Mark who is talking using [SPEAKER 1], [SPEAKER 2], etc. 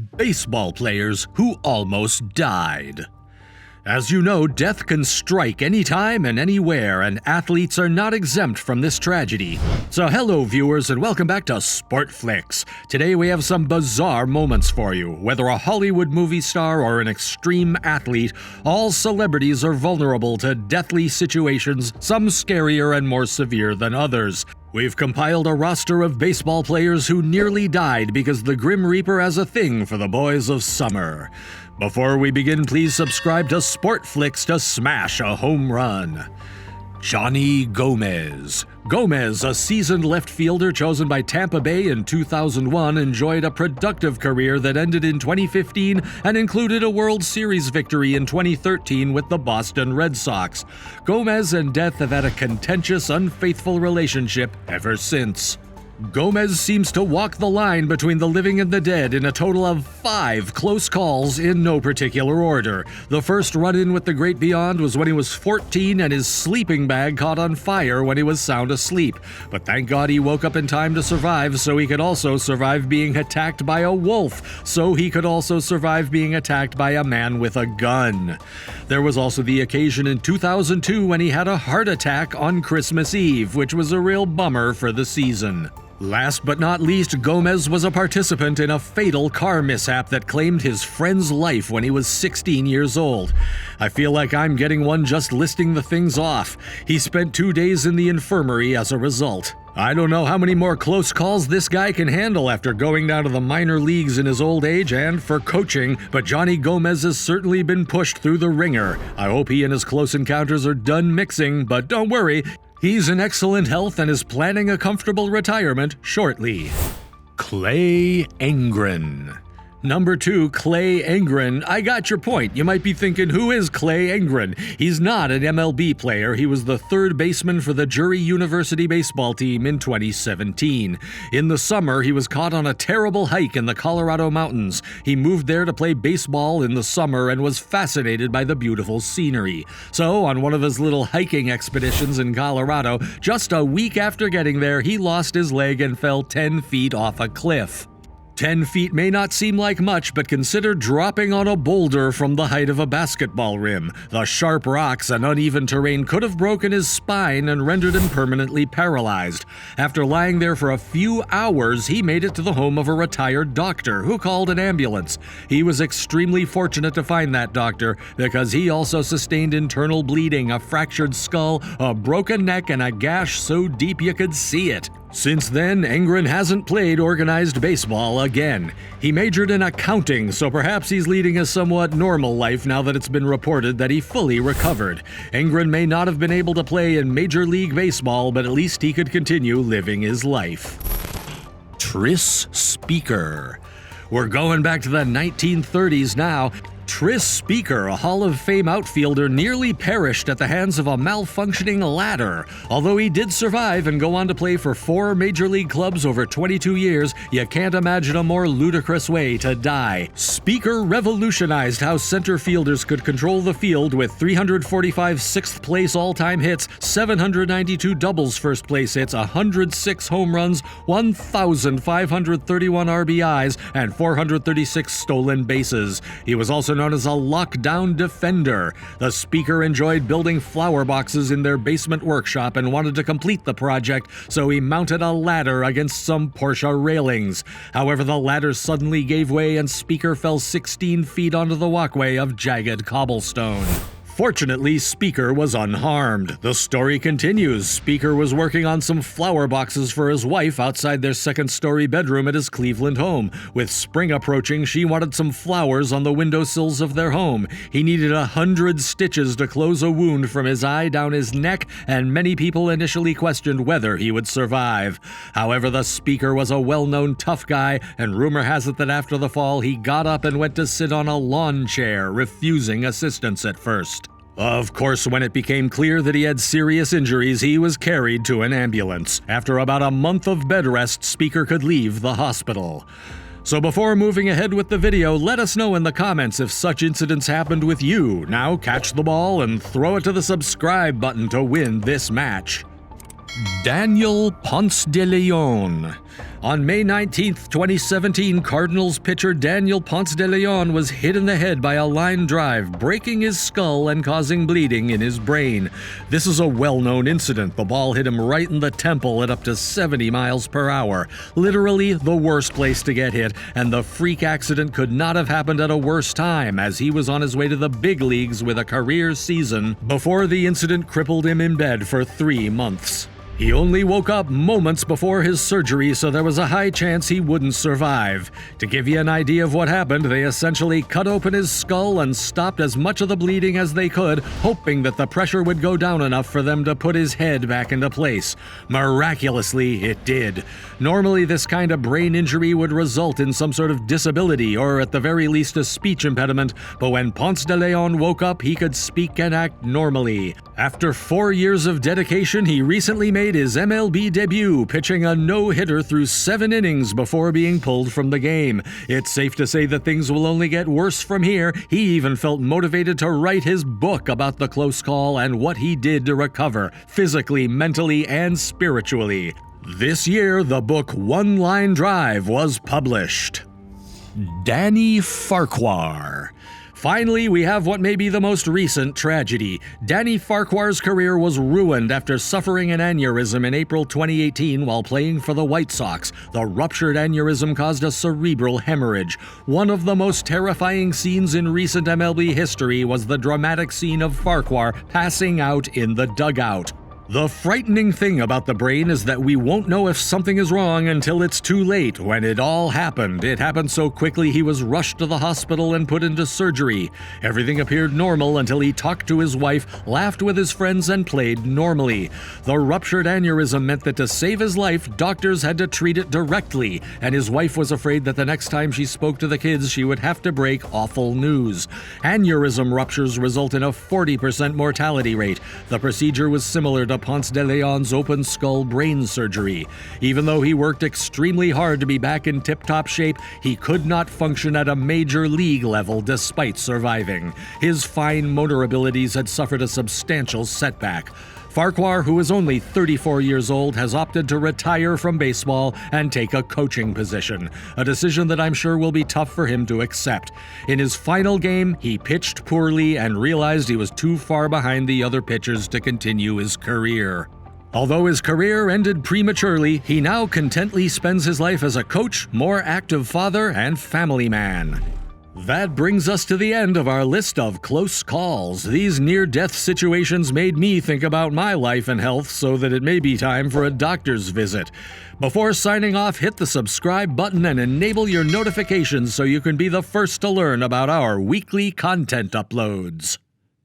[SPEAKER 1] Baseball players who almost died. As you know, death can strike anytime and anywhere, and athletes are not exempt from this tragedy. So hello viewers, and welcome back to Sportflix. Today we have some bizarre moments for you. Whether a Hollywood movie star or an extreme athlete, all celebrities are vulnerable to deathly situations, some scarier and more severe than others. We've compiled a roster of baseball players who nearly died because the Grim Reaper has a thing for the boys of summer. Before we begin, please subscribe to Sportflix to smash a home run. Johnny Gomez. Gomez, a seasoned left fielder chosen by Tampa Bay in 2001, enjoyed a productive career that ended in 2015 and included a World Series victory in 2013 with the Boston Red Sox. Gomez and death have had a contentious, unfaithful relationship ever since. Gomez seems to walk the line between the living and the dead in a total of 5 close calls in no particular order. The first run-in with the great beyond was when he was 14 and his sleeping bag caught on fire when he was sound asleep. But thank God he woke up in time to survive, so he could also survive being attacked by a wolf, so he could also survive being attacked by a man with a gun. There was also the occasion in 2002 when he had a heart attack on Christmas Eve, which was a real bummer for the season. Last but not least, Gomez was a participant in a fatal car mishap that claimed his friend's life when he was 16 years old. I feel like I'm getting one just listing the things off. He spent 2 days in the infirmary as a result. I don't know how many more close calls this guy can handle after going down to the minor leagues in his old age and for coaching, but Johnny Gomez has certainly been pushed through the ringer. I hope he and his close encounters are done mixing, but don't worry, he's in excellent health and is planning a comfortable retirement shortly. Clay Engran. Number 2, Clay Engran. I got your point. You might be thinking, who is Clay Engran? He's not an MLB player. He was the third baseman for the Drury University baseball team in 2017. In the summer, he was caught on a terrible hike in the Colorado mountains. He moved there to play baseball in the summer and was fascinated by the beautiful scenery. So, on one of his little hiking expeditions in Colorado, just a week after getting there, he lost his leg and fell 10 feet off a cliff. 10 feet may not seem like much, but consider dropping on a boulder from the height of a basketball rim. The sharp rocks and uneven terrain could have broken his spine and rendered him permanently paralyzed. After lying there for a few hours, he made it to the home of a retired doctor who called an ambulance. He was extremely fortunate to find that doctor because he also sustained internal bleeding, a fractured skull, a broken neck, and a gash so deep you could see it. Since then, Engran hasn't played organized baseball again. He majored in accounting, so perhaps he's leading a somewhat normal life now that it's been reported that he fully recovered. Engran may not have been able to play in Major League Baseball, but at least he could continue living his life. Tris Speaker. We're going back to the 1930s now. Tris Speaker, a Hall of Fame outfielder, nearly perished at the hands of a malfunctioning ladder. Although he did survive and go on to play for 4 major league clubs over 22 years, you can't imagine a more ludicrous way to die. Speaker revolutionized how center fielders could control the field with 345 sixth-place all-time hits, 792 doubles first-place hits, 106 home runs, 1,531 RBIs, and 436 stolen bases. He was also known as a lockdown defender. The Speaker enjoyed building flower boxes in their basement workshop and wanted to complete the project, so he mounted a ladder against some Porsche railings. However, the ladder suddenly gave way and Speaker fell 16 feet onto the walkway of jagged cobblestone. Fortunately, Speaker was unharmed. The story continues. Speaker was working on some flower boxes for his wife outside their second-story bedroom at his Cleveland home. With spring approaching, she wanted some flowers on the windowsills of their home. He needed 100 stitches to close a wound from his eye down his neck, and many people initially questioned whether he would survive. However, the Speaker was a well-known tough guy, and rumor has it that after the fall, he got up and went to sit on a lawn chair, refusing assistance at first. Of course, when it became clear that he had serious injuries, he was carried to an ambulance. After about a month of bed rest, Speaker could leave the hospital. So before moving ahead with the video, let us know in the comments if such incidents happened with you. Now catch the ball and throw it to the subscribe button to win this match. Daniel Ponce de Leon. On May 19, 2017, Cardinals pitcher Daniel Ponce de Leon was hit in the head by a line drive, breaking his skull and causing bleeding in his brain. This is a well-known incident. The ball hit him right in the temple at up to 70 miles per hour. Literally the worst place to get hit, and the freak accident could not have happened at a worse time, as he was on his way to the big leagues with a career season before the incident crippled him in bed for 3 months. He only woke up moments before his surgery, so there was a high chance he wouldn't survive. To give you an idea of what happened, they essentially cut open his skull and stopped as much of the bleeding as they could, hoping that the pressure would go down enough for them to put his head back into place. Miraculously, it did. Normally, this kind of brain injury would result in some sort of disability, or at the very least a speech impediment, but when Ponce de Leon woke up, he could speak and act normally. After 4 years of dedication, he recently made his MLB debut, pitching a no-hitter through 7 innings before being pulled from the game. It's safe to say that things will only get worse from here. He even felt motivated to write his book about the close call and what he did to recover, physically, mentally, and spiritually. This year, the book One Line Drive was published. Danny Farquhar. Finally, we have what may be the most recent tragedy. Danny Farquhar's career was ruined after suffering an aneurysm in April 2018 while playing for the White Sox. The ruptured aneurysm caused a cerebral hemorrhage. One of the most terrifying scenes in recent MLB history was the dramatic scene of Farquhar passing out in the dugout. The frightening thing about the brain is that we won't know if something is wrong until it's too late. When it all happened, it happened so quickly he was rushed to the hospital and put into surgery. Everything appeared normal until he talked to his wife, laughed with his friends, and played normally. The ruptured aneurysm meant that to save his life, doctors had to treat it directly, and his wife was afraid that the next time she spoke to the kids, she would have to break awful news. Aneurysm ruptures result in a 40% mortality rate. The procedure was similar to Ponce de Leon's open skull brain surgery. Even though he worked extremely hard to be back in tip-top shape, he could not function at a major league level despite surviving. His fine motor abilities had suffered a substantial setback. Farquhar, who is only 34 years old, has opted to retire from baseball and take a coaching position, a decision that I'm sure will be tough for him to accept. In his final game, he pitched poorly and realized he was too far behind the other pitchers to continue his career. Although his career ended prematurely, he now contently spends his life as a coach, more active father, and family man. That brings us to the end of our list of close calls. These near-death situations made me think about my life and health, so that it may be time for a doctor's visit. Before signing off, hit the subscribe button and enable your notifications so you can be the first to learn about our weekly content uploads.